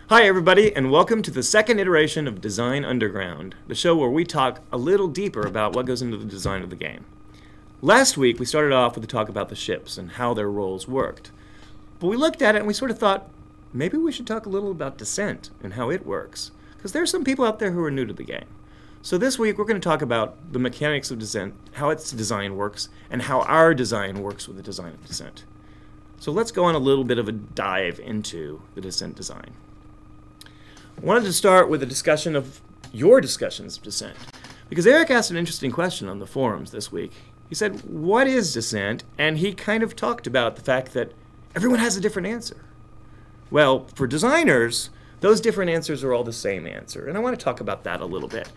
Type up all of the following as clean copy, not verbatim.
Hi everybody, and welcome to the second iteration of Design Underground, the show where we talk a little deeper about what goes into the design of the game. Last week we started off with a talk about the ships and how their roles worked. But we looked at it and we sort of thought, maybe we should talk a little about Descent and how it works, because there are some people out there who are new to the game. So this week we're going to talk about the mechanics of Descent, how its design works, and how our design works with the design of Descent. So let's go on a little bit of a dive into the Descent design. I wanted to start with a discussion of your discussions of Descent, because Eric asked an interesting question on the forums this week. He said, what is Descent? And he kind of talked about the fact that everyone has a different answer. Well, for designers, those different answers are all the same answer, and I want to talk about that a little bit.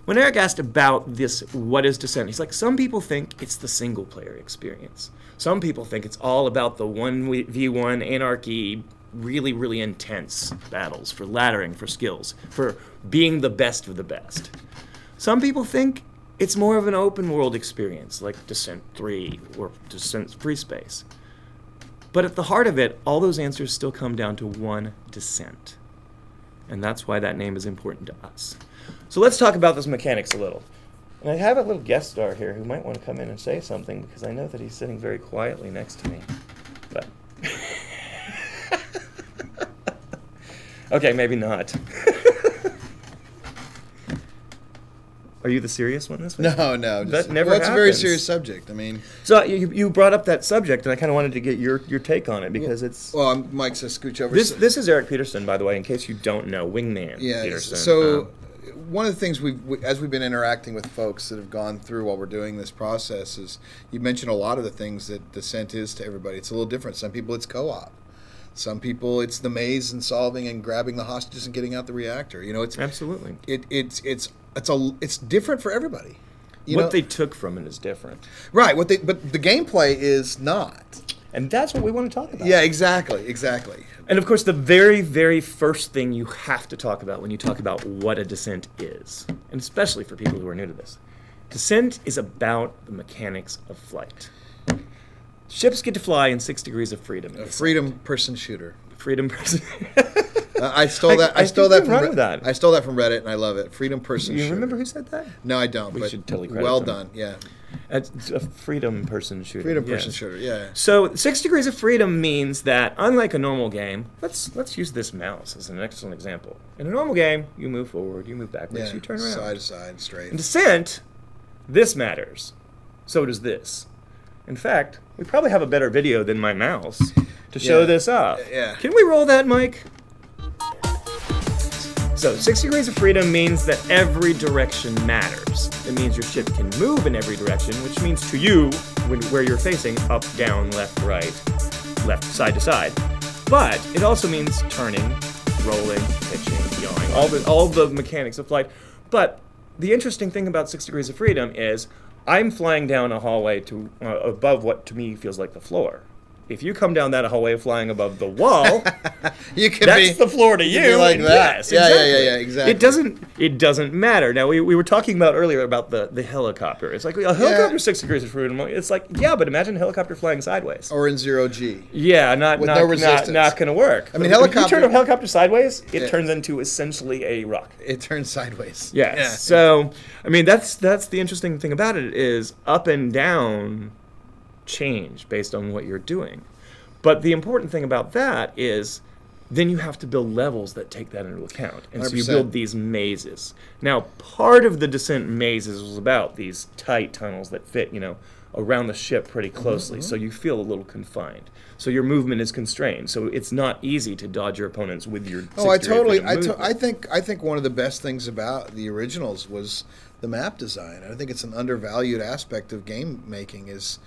When Eric asked about this, what is Descent, he's like, some people think it's the single-player experience. Some people think it's all about the 1v1 anarchy, really, really intense battles for laddering, for skills, for being the best of the best. Some people think it's more of an open world experience, like Descent 3 or Descent Free Space. But at the heart of it, all those answers still come down to one Descent. And that's why that name is important to us. So let's talk about those mechanics a little. And I have a little guest star here who might want to come in and say something, because I know that he's sitting very quietly next to me. But okay, maybe not. Are you the serious one this week? No. That never happens. It's a very happens. serious subject. I mean, so you brought up that subject, and I kind of wanted to get your take on it, because it's... Well, Mike says scooch over. This is Eric Peterson, by the way, in case you don't know, Wingman Peterson. So one of the things as we've been interacting with folks that have gone through while we're doing this process is, you mentioned a lot of the things that Descent is to everybody. It's a little different. Some people it's co-op. Some people it's the maze and solving and grabbing the hostages and getting out the reactor. You know, it's absolutely it's different for everybody. What they took from it is different, right? But the gameplay is not, and that's what we want to talk about. Yeah, exactly. And of course, the very, very first thing you have to talk about when you talk about what a Descent is, and especially for people who are new to this, Descent is about the mechanics of flight. Ships get to fly in 6 degrees of freedom. A freedom person shooter. Freedom person. I stole that. I stole that from Reddit, and I love it. Freedom person shooter. You remember who said that? No, I don't. We should totally credit well them. done. Yeah. It's a freedom person shooter. Freedom person shooter. Yeah. So 6 degrees of freedom means that, unlike a normal game, let's use this mouse as an excellent example. In a normal game, you move forward, you move backwards, you turn around. Side to side, straight. In Descent, this matters. So does this. In fact, we probably have a better video than my mouse to show this off. Yeah. Can we roll that, Mike? So 6 degrees of freedom means that every direction matters. It means your ship can move in every direction, which means to you, where you're facing, up, down, left, right, left, side to side. But it also means turning, rolling, pitching, yawing, all the mechanics of flight. But the interesting thing about 6 degrees of freedom is I'm flying down a hallway to above what to me feels like the floor. If you come down that hallway flying above the wall, that's the floor to you. Like that. Yes, yeah, exactly. yeah, exactly. It doesn't matter. Now we were talking about earlier about the helicopter. It's like a helicopter 6 degrees of freedom. It's like, yeah, but imagine a helicopter flying sideways. Or in 0G. Yeah, not going to work. I mean, if you turn a helicopter sideways, it turns into essentially a rock. It turns sideways. Yes. Yeah. So, I mean, that's the interesting thing about it is up and down change based on what you're doing. But the important thing about that is then you have to build levels that take that into account. And 100%. So you build these mazes. Now, part of the Descent mazes was about these tight tunnels that fit, around the ship pretty closely, so you feel a little confined. So your movement is constrained. So it's not easy to dodge your opponents with your I think one of the best things about the originals was the map design. I think it's an undervalued aspect of game making is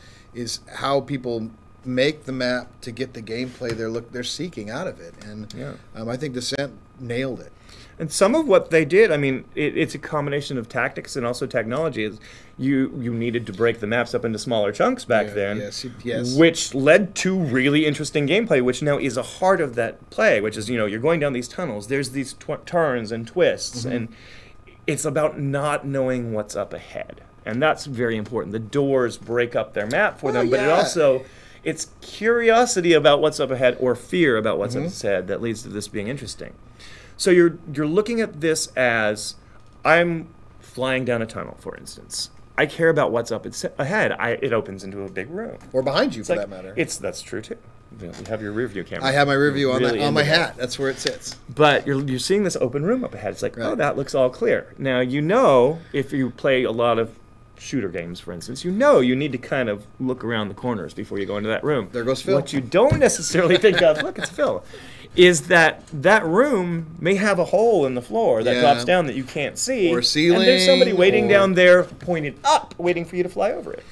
how people make the map to get the gameplay they're seeking out of it, and I think Descent nailed it. And some of what they did, I mean, it's a combination of tactics and also technology. Is you needed to break the maps up into smaller chunks back then, yes, which led to really interesting gameplay, which now is a heart of that play, which is you're going down these tunnels. There's these turns and twists, and it's about not knowing what's up ahead. And that's very important. The doors break up their map for them, but it also it's curiosity about what's up ahead or fear about what's up ahead that leads to this being interesting. So you're looking at this as, I'm flying down a tunnel, for instance. I care about what's up ahead. It opens into a big room. Or behind you, for that matter. That's true too. You have your rear view camera. I have my rear view on my hat. That's where it sits. But you're seeing this open room up ahead. It's like, oh, that looks all clear. Now, you know, if you play a lot of shooter games, for instance, you know you need to kind of look around the corners before you go into that room. There goes Phil. What you don't necessarily think of, look, it's Phil, is that room may have a hole in the floor that drops down that you can't see. Or ceiling. And there's somebody waiting down there pointed up, waiting for you to fly over it.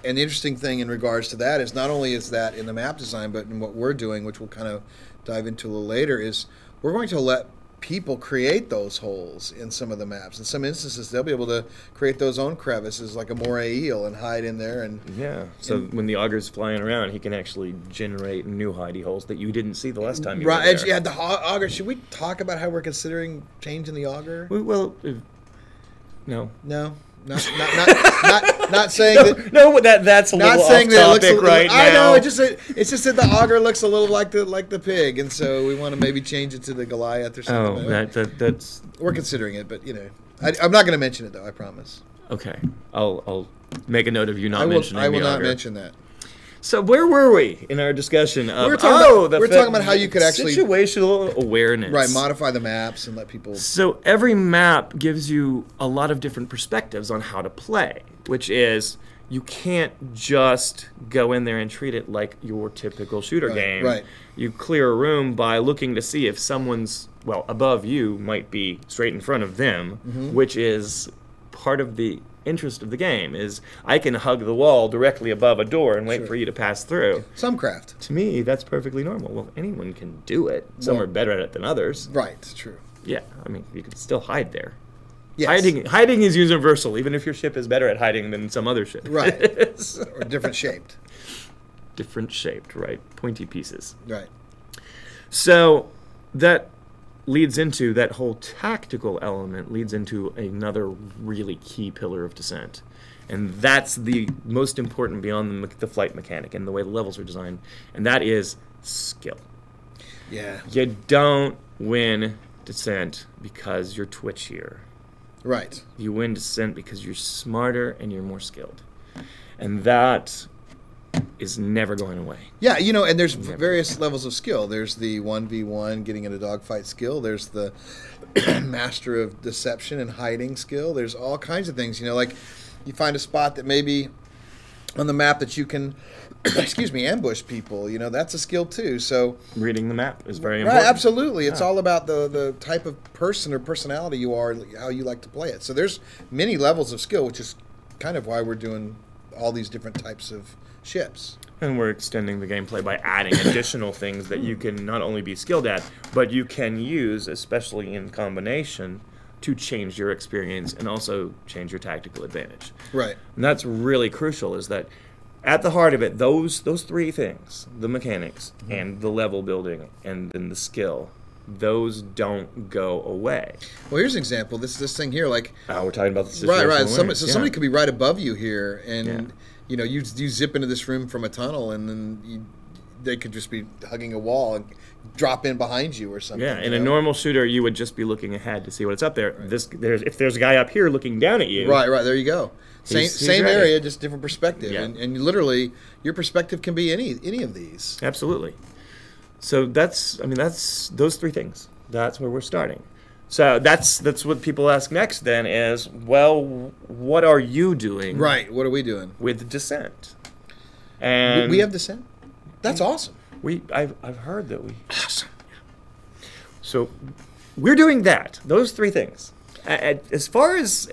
And the interesting thing in regards to that is not only is that in the map design, but in what we're doing, which we'll kind of dive into a little later, is we're going to let people create those holes in some of the maps. In some instances, they'll be able to create those own crevices like a moray eel and hide in there. So when the auger's flying around, he can actually generate new hidey holes that you didn't see the last time you were there. Right, yeah, the auger. Should we talk about how we're considering changing the auger? No. No. Not saying that. No, that's a little off topic right now. I know. It's just that the auger looks a little like the pig, and so we want to maybe change it to the Goliath or something. Oh, that's. We're considering it, but I'm not going to mention it though. I promise. Okay, I'll make a note of you not mentioning the auger. I will not mention that. So where were we in our discussion of we're talking about how you could actually situational awareness, right? Modify the maps and let people. So every map gives you a lot of different perspectives on how to play, which is you can't just go in there and treat it like your typical shooter game. Right. You clear a room by looking to see if someone's above you might be straight in front of them, which is part of the interest of the game. Is I can hug the wall directly above a door and wait for you to pass through. Some craft. To me, that's perfectly normal. Well, anyone can do it. Some are better at it than others. Right, true. Yeah, I mean, you can still hide there. Yes. Hiding is universal, even if your ship is better at hiding than some other ship. Right. Or different shaped. Different shaped, right. Pointy pieces. Right. So that leads into that whole tactical element, leads into another really key pillar of Descent. And that's the most important beyond the flight mechanic and the way the levels are designed, and that is skill. Yeah. You don't win Descent because you're twitchier. Right. You win Descent because you're smarter and you're more skilled. And that is never going away. Yeah, and there's various levels of skill. There's the 1v1 getting in a dogfight skill. There's the master of deception and hiding skill. There's all kinds of things. Like you find a spot that maybe on the map that you can, ambush people. That's a skill too. So reading the map is very important. Right, absolutely. It's all about the type of person or personality you are, how you like to play it. So there's many levels of skill, which is kind of why we're doing all these different types of ships. And we're extending the gameplay by adding additional things that you can not only be skilled at, but you can use, especially in combination, to change your experience and also change your tactical advantage. Right. And that's really crucial, is that at the heart of it, those three things, the mechanics and the level building and then the skill, those don't go away. Well, here's an example. This thing here, like... we're talking about the situation. Right. Somebody could be right above you here, and... you zip into this room from a tunnel, and then they could just be hugging a wall and drop in behind you or something. Yeah, in a normal shooter, you would just be looking ahead to see what's up there. Right. If there's a guy up here looking down at you. Right, there you go. Same ready. area, just different perspective. Yeah. And literally, your perspective can be any of these. Absolutely. So that's those three things. That's where we're starting. So that's what people ask next then is, well, what are you doing? Right, what are we doing? With Descent. And we have Descent? That's awesome. I've heard that we... Awesome. So we're doing that. Those three things. As far as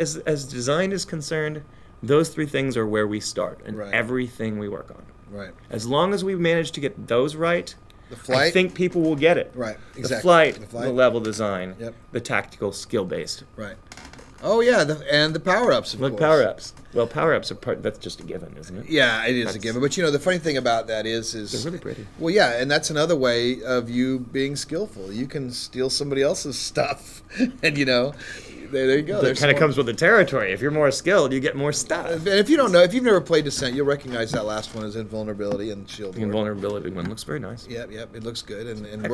design is concerned, those three things are where we start and everything we work on. Right. As long as we manage to get those right, the flight, I think people will get it. Right, exactly. The flight, the level design, the tactical, skill-based. Right. Oh, yeah, and the power-ups, of course. Power-ups. Well, power-ups are that's just a given, isn't it? Yeah, it is a given. But, the funny thing about that is... They're really pretty. Well, yeah, and that's another way of you being skillful. You can steal somebody else's stuff and, There you go. That kind of comes with the territory. If you're more skilled, you get more stuff. And if you don't know, if you've never played Descent, you'll recognize that last one as invulnerability and shield. The invulnerability one looks very nice. Yep, it looks good, and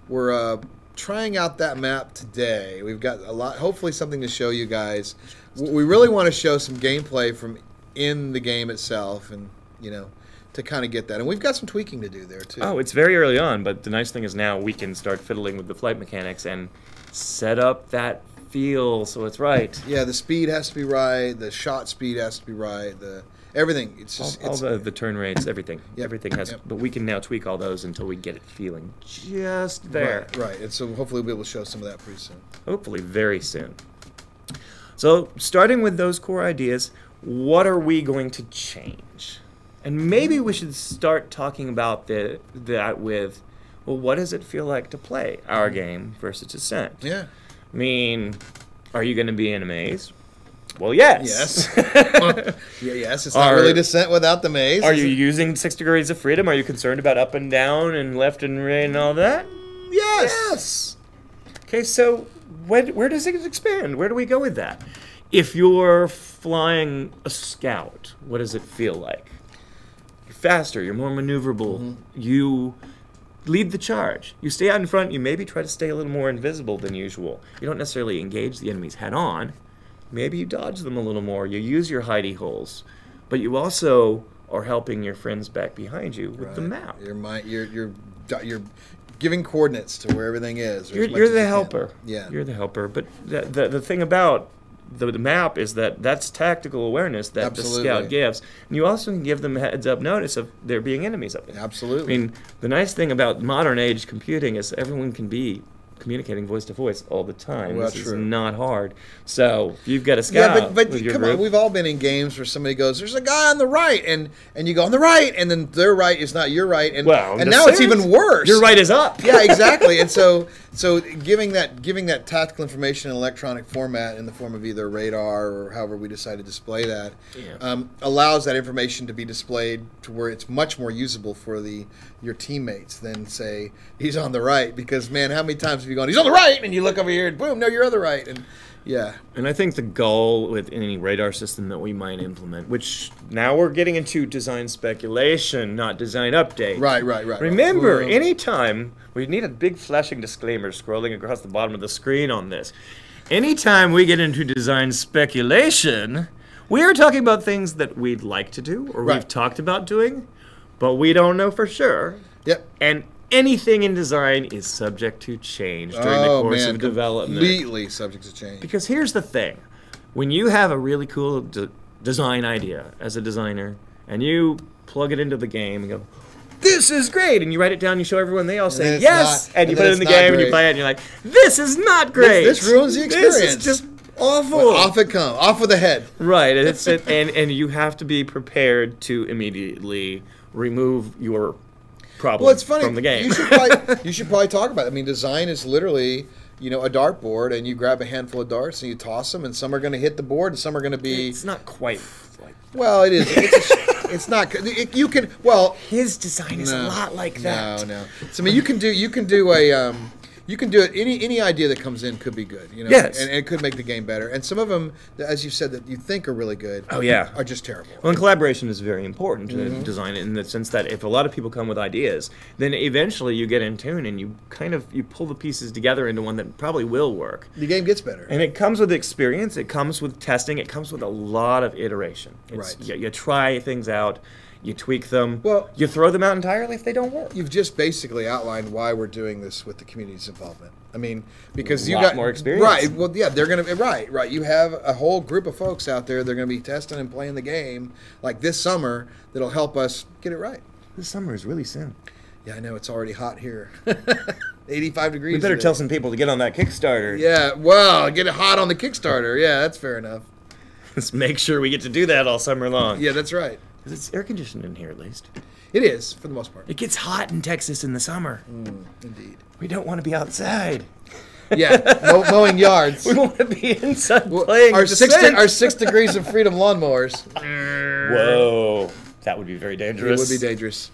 we're trying out that map today. We've got a lot, hopefully something to show you guys. We really want to show some gameplay from in the game itself, and to kind of get that. And we've got some tweaking to do there too. Oh, it's very early on, but the nice thing is now we can start fiddling with the flight mechanics and set up that feel so it's right. Yeah, the speed has to be right. The shot speed has to be right. Everything. It's just all the turn rates, everything. Yep, everything has. yep. But we can now tweak all those until we get it feeling just there. Right. And so hopefully we'll be able to show some of that pretty soon. Hopefully very soon. So starting with those core ideas, what are we going to change? And maybe we should start talking about that with, well, what does it feel like to play our game versus Descent? Yeah. I mean, are you going to be in a maze? Well, yes. Yes. Yes. It's not really Descent without the maze. Are you using 6 degrees of freedom? Are you concerned about up and down and left and right and all that? Yes. Okay, so where does it expand? Where do we go with that? If you're flying a scout, what does it feel like? You're faster. You're more maneuverable. Mm-hmm. You lead the charge. You stay out in front. You maybe try to stay a little more invisible than usual. You don't necessarily engage the enemies head on. Maybe you dodge them a little more. You use your hidey holes, but you also are helping your friends back behind you with the map. You're giving coordinates to where everything is. You're the helper. Yeah, you're the helper. But the thing about the map is that's tactical awareness that the scout gives, and you also can give them a heads-up notice of there being enemies up there. Absolutely. I mean, the nice thing about modern age computing is everyone can be communicating voice to voice all the time. Well, this true. is not hard. So if you've got a scout, yeah, but with your come group, on, we've all been in games where somebody goes, "There's a guy on the right," and you go on the right, and then their right is not your right, and now it's even worse. Your right is up. Yeah, exactly. And so giving that tactical information in electronic format in the form of either radar or however we decide to display that allows that information to be displayed to where it's much more usable for your teammates than say he's on the right, because man, how many times have you gone, he's on the right, and you look over here and boom, no, you're on the right. And yeah. And I think the goal with any radar system that we might implement, which now we're getting into design speculation, not design update. Right. Remember, anytime, we need a big flashing disclaimer scrolling across the bottom of the screen on this. Anytime we get into design speculation, we are talking about things that we'd like to do or we've talked about doing, but we don't know for sure. Yep. And anything in design is subject to change during the course of development. Completely subject to change. Because here's the thing. When you have a really cool design idea as a designer, and you plug it into the game and go, this is great, and you write it down, you show everyone, they all say yes, and you put it in the game and you play it, and you're like, this is not great. This ruins the experience. This is just awful. Well, off it comes. Off with the head. Right. And you have to be prepared to immediately remove your problem from the game. You should probably talk about it. I mean, design is literally, a dartboard, and you grab a handful of darts and you toss them, and some are going to hit the board, and some are going to be. It's not quite like. Well, it is. It's not. You can. Well, his design is a lot like that. No. So I mean, you can do a. You can do it. Any idea that comes in could be good, Yes. and it could make the game better. And some of them, as you said, that you think are really good, are just terrible. Well, and collaboration is very important to design it in the sense that if a lot of people come with ideas, then eventually you get in tune and you pull the pieces together into one that probably will work. The game gets better. And it comes with experience, it comes with testing, it comes with a lot of iteration. You try things out. You tweak them. Well, you throw them out entirely if they don't work. You've just basically outlined why we're doing this with the community's involvement. I mean, because you got more experience, right? Well, yeah, they're gonna right. You have a whole group of folks out there. They're gonna be testing and playing the game like this summer. That'll help us get it right. This summer is really soon. Yeah, I know, it's already hot here. 85 degrees. We better tell some people to get on that Kickstarter. Yeah, well, get it hot on the Kickstarter. Yeah, that's fair enough. Let's make sure we get to do that all summer long. Yeah, that's right. Because it's air conditioned in here, at least. It is, for the most part. It gets hot in Texas in the summer. Indeed. We don't want to be outside. Yeah, mowing yards. We want to be inside playing our 6 degrees of freedom lawnmowers. Whoa. That would be very dangerous. It would be dangerous.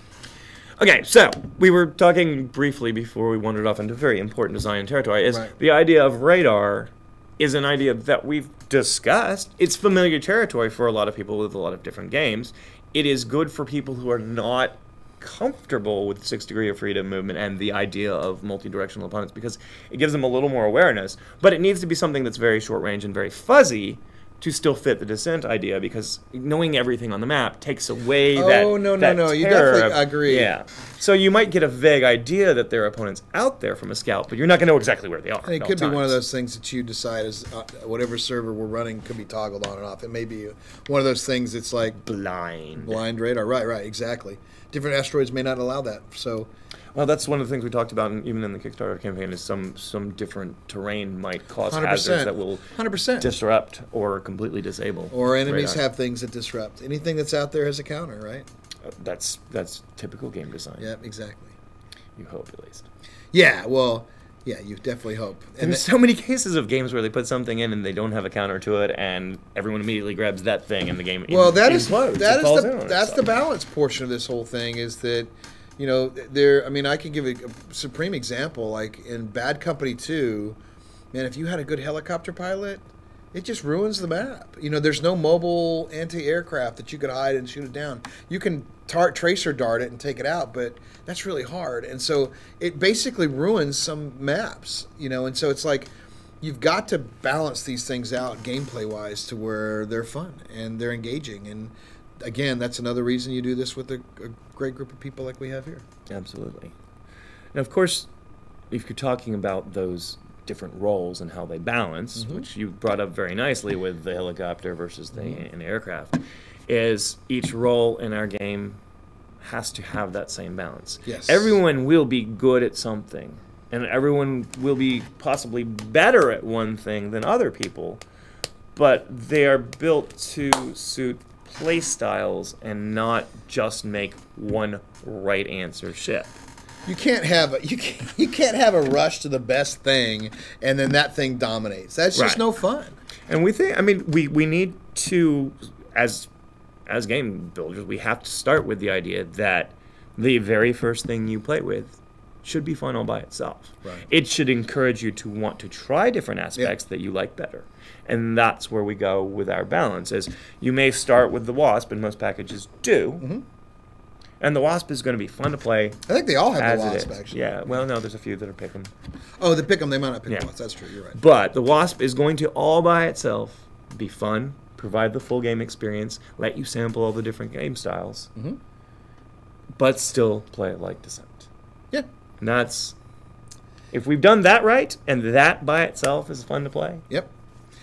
Okay, so we were talking briefly before we wandered off into very important design territory, is the idea of radar is an idea that we've discussed. It's familiar territory for a lot of people with a lot of different games. It is good for people who are not comfortable with 6 degree of freedom movement and the idea of multi-directional opponents, because it gives them a little more awareness. But it needs to be something that's very short range and very fuzzy to still fit the Descent idea, because knowing everything on the map takes away that no. You definitely agree. Yeah. So you might get a vague idea that there are opponents out there from a scout, but you're not going to know exactly where they are. And it could be one of those things that you decide is whatever server we're running could be toggled on and off. It may be one of those things that's like blind radar. Right, exactly. Different asteroids may not allow that. So, well, that's one of the things we talked about, even in the Kickstarter campaign, is some different terrain might cause 100%. hazards that will 100%. disrupt or completely disable. Or enemies radar. have things that disrupt. Anything that's out there has a counter, right? That's typical game design. Yeah, exactly. You hope, at least. Yeah, well, yeah, you definitely hope. And there's so many cases of games where they put something in and they don't have a counter to it, and everyone immediately grabs that thing, and the game implodes. That's the balance portion of this whole thing. Is that, you know, I mean, I can give a supreme example. Like in Bad Company 2, man, if you had a good helicopter pilot, it just ruins the map. You know, there's no mobile anti-aircraft that you could hide and shoot it down. You can tracer dart it and take it out, but that's really hard. And so it basically ruins some maps, you know, and so it's like you've got to balance these things out gameplay-wise to where they're fun and they're engaging. And again, that's another reason you do this with a great group of people like we have here. Absolutely. And of course, if you're talking about those different roles and how they balance, which you brought up very nicely with the helicopter versus an aircraft, is each role in our game has to have that same balance. Yes. Everyone will be good at something, and everyone will be possibly better at one thing than other people, but they are built to suit play styles and not just make one right answer ship. You can't have a rush to the best thing and then that thing dominates. That's just no fun. And we need to, as game builders, we have to start with the idea that the very first thing you play with should be fun all by itself. Right. It should encourage you to want to try different aspects that you like better. And that's where we go with our balance. Is you may start with the Wasp, and most packages do. And the Wasp is going to be fun to play. I think they all have the Wasp, actually. Yeah, well, no, there's a few that are pick 'em. Oh, they pick 'em. They might not pick the Wasp. That's true. You're right. But the Wasp is going to, all by itself, be fun, provide the full game experience, let you sample all the different game styles, but still play it like Descent. Yeah. And that's... If we've done that right, and that by itself is fun to play... Yep.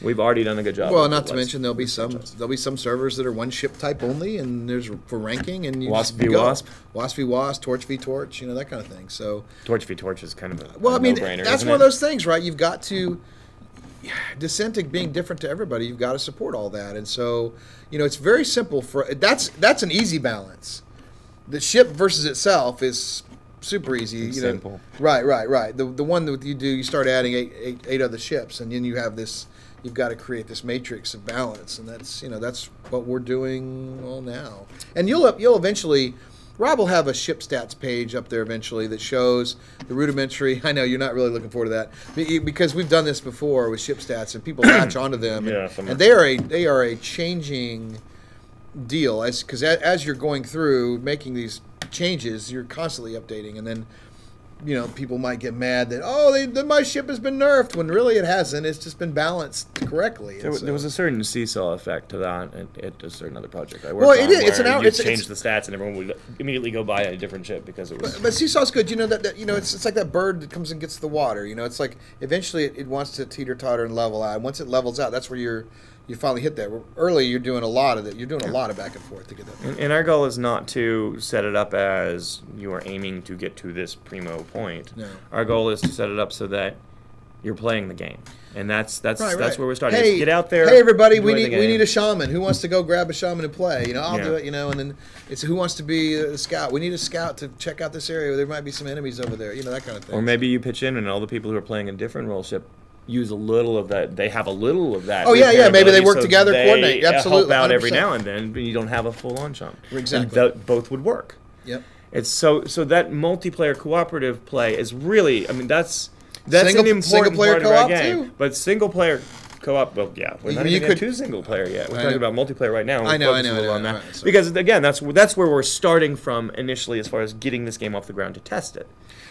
We've already done a good job. Well, not to mention there'll be some servers that are one ship type only, and there's for ranking, and you Wasp v Wasp, Wasp v Wasp, Torch v Torch, you know, that kind of thing. So Torch v Torch is kind of a no-brainer. That's one of those things, right? You've got to Descent being different to everybody. You've got to support all that, and so you know it's very simple. That's an easy balance. The ship versus itself is super easy. It's simple. Right. The one that you start adding eight other ships, and then you have this. You've got to create this matrix of balance, and that's what we're doing all now. And you'll eventually, Rob will have a ship stats page up there eventually that shows the rudimentary. I know you're not really looking forward to that because we've done this before with ship stats, and people latch onto them, and they are a changing deal because as you're going through making these changes, you're constantly updating, and then. You know, people might get mad that my ship has been nerfed when really it hasn't. It's just been balanced correctly. There was a certain seesaw effect to that at a certain other project I worked on. Well, it is. It's changed the stats and everyone would immediately go buy a different ship because it was. But seesaw's good. You know that you know it's like that bird that comes and gets the water. You know, it's like eventually it wants to teeter totter and level out. And once it levels out, that's where you finally hit that. Early, you're doing a lot of it. You're doing a lot of back and forth to get that. And our goal is not to set it up as you are aiming to get to this primo point. No. Our goal is to set it up so that you're playing the game, and that's right. where we're starting. Hey, get out there. Hey, everybody, we need a shaman. Who wants to go grab a shaman and play? You know, I'll do it. You know, and then it's who wants to be a scout. We need a scout to check out this area. There might be some enemies over there. You know, that kind of thing. Or maybe you pitch in, and all the people who are playing a different role ship use a little of that. They have a little of that. Oh yeah. Maybe they work together, coordinate. Absolutely, help out 100%. every now and then, but you don't have a full-on shaman. Exactly. And both would work. Yep. It's so that multiplayer cooperative play is really. I mean, that's That's an important single-player part of our co-op game. too. But single-player co-op, well, yeah, we're not even into single-player yet. We're talking about multiplayer right now. And I know. On that. Right, because, again, that's where we're starting from initially as far as getting this game off the ground to test it.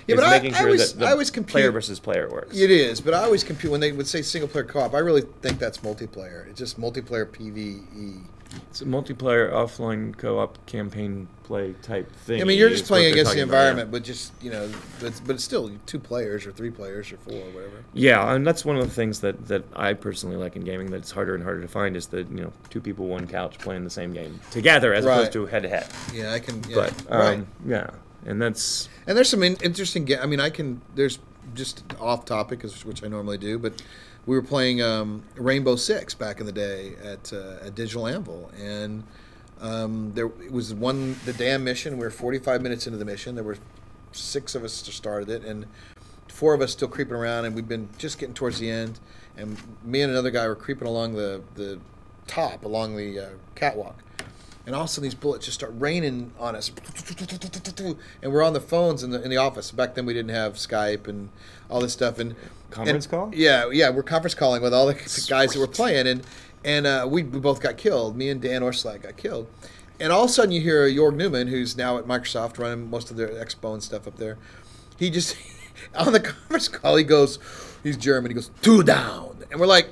Yeah, but making sure that the player versus player works. It is, but I always compute when they would say single-player co-op. I really think that's multiplayer. It's just multiplayer PvE. It's a multiplayer offline co-op campaign play type thing. I mean, you're just playing against the environment, but just but it's still 2 players or 3 players or 4 or whatever. Yeah, and that's one of the things that I personally like in gaming. That's harder and harder to find is that 2 people, 1 couch playing the same game together as opposed to head to head. Yeah, I can. Yeah, but yeah, and that's there's some interesting. I mean, there's just off topic, which I normally do, but. We were playing Rainbow Six back in the day at Digital Anvil, and it was the damn mission. We were 45 minutes into the mission. There were 6 of us that started it, and 4 of us still creeping around, and we've been just getting towards the end. And me and another guy were creeping along the top, along the catwalk. And all of a sudden, these bullets just start raining on us. And we're on the phones in the office. Back then, we didn't have Skype and all this stuff. And conference call? Yeah, we're conference calling with all the guys that were playing. And we both got killed. Me and Dan Orslag got killed. And all of a sudden, you hear Jorg Newman, who's now at Microsoft running most of their Expo and stuff up there. He just, on the conference call, he's German. He goes, 2 down. And we're like,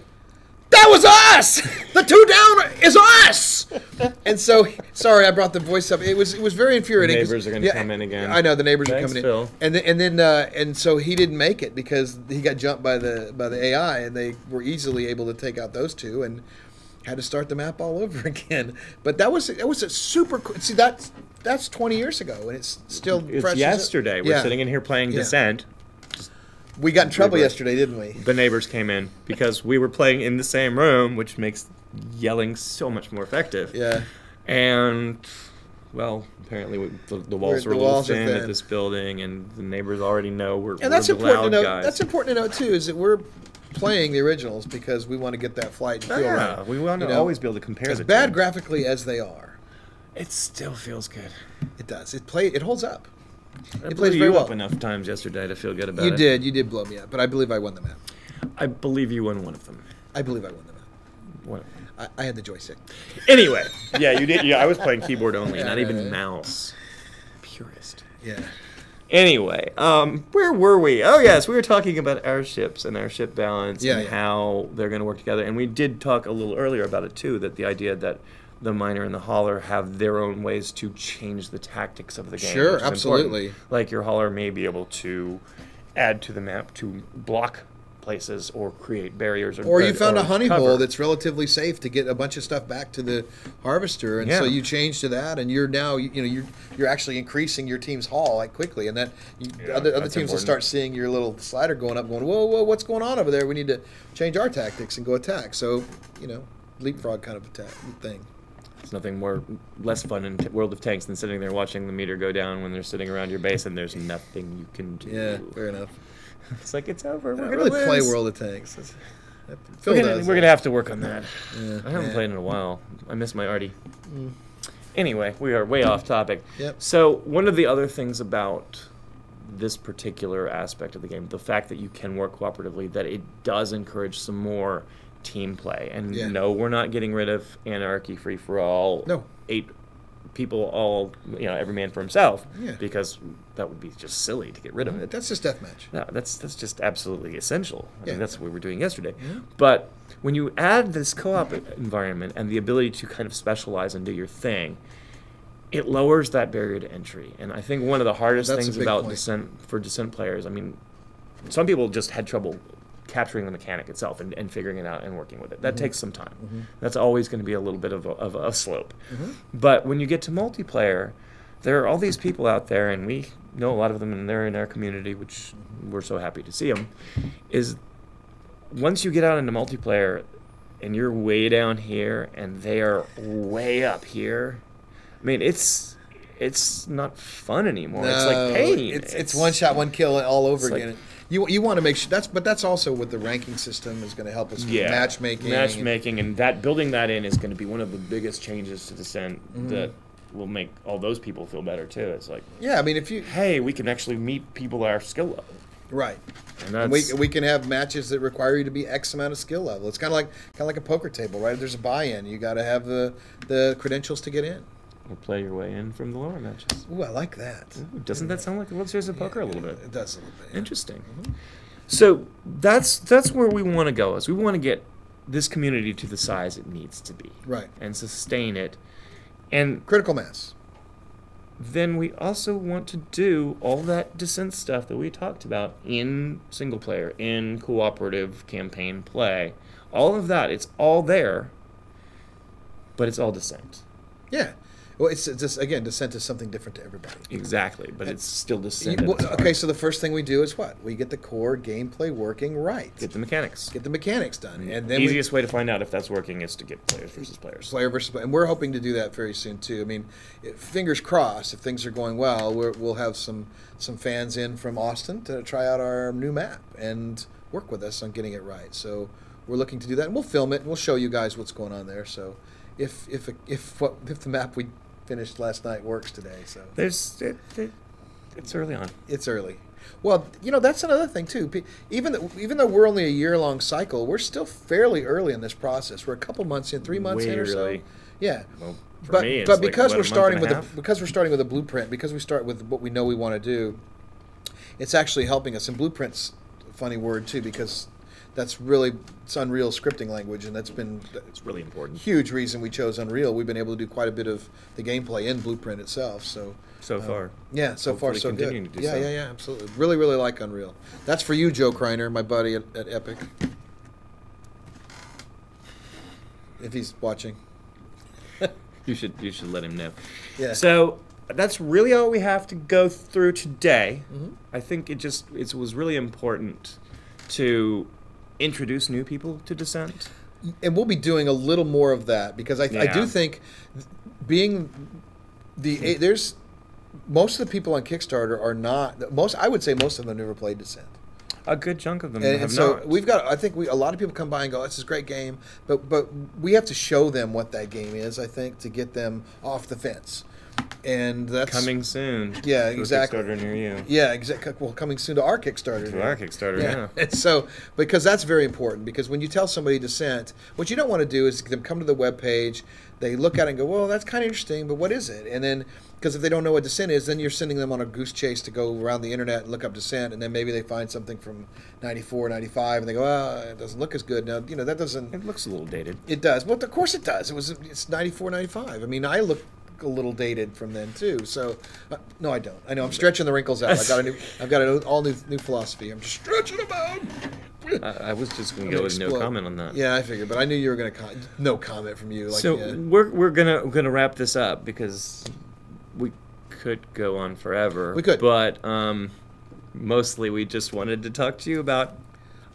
that was us! The 2 down is us! And so, sorry, I brought the voice up. It was very infuriating. The neighbors are going to come in again. I know the neighbors are coming Phil. in. And so he didn't make it because he got jumped by the AI, and they were easily able to take out those 2 and had to start the map all over again. But that was a super cool. See, that's 20 years ago, and it's still fresh. It's yesterday. We're sitting in here playing Descent. We got in trouble yesterday, didn't we? The neighbors came in because we were playing in the same room, which makes yelling so much more effective. Yeah. And, well, apparently the walls are a little thin at this building, and the neighbors already know we're the loud guys. That's important to note, too, is that we're playing the originals because we want to get that flight and feel right. We want to always be able to compare as bad graphically as they are. It still feels good. It does. It holds up. It blew you up enough times yesterday to feel good about it. You did blow me up, but I believe I won the map. I believe you won one of them. I believe I won the map. One of them. I had the joystick. Anyway, yeah, you did. Yeah, I was playing keyboard only, not even mouse. Purist. Yeah. Anyway, where were we? Oh, yes, we were talking about airships and airship balance and how they're going to work together. And we did talk a little earlier about it, too, that the idea that the miner and the hauler have their own ways to change the tactics of the game. Sure, absolutely. Important. Like your hauler may be able to add to the map to block places or create barriers. Or you found a honey hole that's relatively safe to get a bunch of stuff back to the harvester, and so you change to that, and you're now you're actually increasing your team's haul like quickly, and that other teams will start seeing your little slider going up, going whoa, what's going on over there? We need to change our tactics and go attack. So leapfrog kind of attack thing. It's nothing less fun in World of Tanks than sitting there watching the meter go down when they're sitting around your base and there's nothing you can do. Yeah, fair enough. It's like it's over. We're going to play World of Tanks. We're going to have to work on that. Yeah, I haven't played in a while. I miss my Artie. Anyway, we are way off topic. Yep. So one of the other things about this particular aspect of the game, the fact that you can work cooperatively, that it does encourage some more team play. And no, we're not getting rid of anarchy, free for all. No. 8 people, all every man for himself. Yeah. Because that would be just silly to get rid of it. That's just deathmatch. No, that's just absolutely essential. I mean, that's what we were doing yesterday. Yeah. But when you add this co-op environment and the ability to kind of specialize and do your thing, it lowers that barrier to entry. And I think one of the hardest things about Descent players, I mean, some people just had trouble capturing the mechanic itself and figuring it out and working with it. That takes some time. That's always going to be a little bit of a slope. But when you get to multiplayer, there are all these people out there, and we know a lot of them, and they're in our community, which we're so happy to see them, is once you get out into multiplayer and you're way down here and they are way up here, I mean, it's not fun anymore. No, it's like pain. It's one shot, one kill all over again. You want to make sure that's also what the ranking system is going to help us with matchmaking. And that building that in is going to be one of the biggest changes to Descent that will make all those people feel better too. It's like, I mean, we can actually meet people at our skill level. Right. And And that's we can have matches that require you to be X amount of skill level. It's kind of like a poker table, right? If there's a buy-in, you got to have the credentials to get in. or play your way in from the lower matches. Ooh, I like that. Ooh, doesn't that sound like the World Series of Poker a little bit? It does a little bit. Yeah. Interesting. So that's where we want to go. Is we want to get this community to the size it needs to be, Right. and sustain it. And Critical mass. then we also want to do all that Descent stuff that we talked about in single player, in cooperative campaign play. All of that, it's all there, but it's all Descent. Yeah. Well, it's just, again, Descent is something different to everybody. Exactly, but it's still Descent. Well, okay, so the first thing we do is what? We get the core gameplay working right. Get the mechanics. Get the mechanics done. And then Easiest way to find out if that's working is to get players versus players. player versus player. And we're hoping to do that very soon, too. I mean, fingers crossed, if things are going well, we'll have some fans in from Austin to try out our new map and work with us on getting it right. So we're looking to do that. And we'll film it, and we'll show you guys what's going on there. So if the map we finished last night works today. So It's early on. it's early. Well, that's another thing too. Even though we're only a year-long cycle, we're still fairly early in this process. We're a couple months in, 3 months Way in or so. early. Yeah. Well, for But me, it's but like, because what, we're a month starting and a with half? because we're starting with a blueprint, because we start with what we know we want to do, it's actually helping us. And blueprint's a funny word too, because it's Unreal scripting language, and that's been It's really important. huge reason we chose Unreal. We've been able to do quite a bit of the gameplay in Blueprint itself. So Far. yeah, so far Hopefully so good. continuing to do Yeah, so. yeah, absolutely. Really, really like Unreal. That's for you, Joe Kreiner, my buddy at Epic. If he's watching. You should let him know. Yeah. So that's really all we have to go through today. Mhm. I think it was really important to introduce new people to Descent. And we'll be doing a little more of that, because I Yeah. do think being there's most of the people on Kickstarter are not I would say most of them never played Descent. A good chunk of them And have so not. a lot of people come by and go, this is a great game, but we have to show them what that game is, I think, to get them off the fence. And that's Coming soon. Yeah, to a exactly. Kickstarter near you. Yeah, exactly. Well, coming soon to our Kickstarter. To our Kickstarter, yeah. And so, because that's very important, because when you tell somebody Descent, what you don't want to do is them come to the webpage, they look at it and go, well, that's kind of interesting, but what is it? And then, because if they don't know what Descent is, then you're sending them on a goose chase to go around the internet and look up Descent, and then maybe they find something from 94, 95, and they go, it doesn't look as good. Now, that doesn't... It looks a little dated. It does. Well, of course it does. It's 94, 95. I mean, I look a little dated from then too. So, no, I don't. I know I'm stretching the wrinkles out. I've got an all new philosophy. I'm just stretching them out. I was just going to go with no comment on that. Yeah, I figured, but I knew you were going to no comment from you. Like, So yeah. we're gonna wrap this up, because we could go on forever. We could. But mostly we just wanted to talk to you about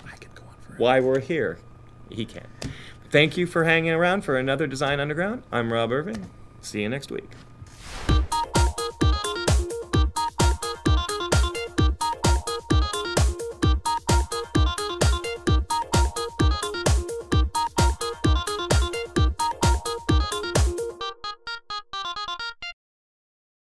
I could go on forever. why we're here. He can. Thank you for hanging around for another Design Underground. I'm Rob Irving. See you next week.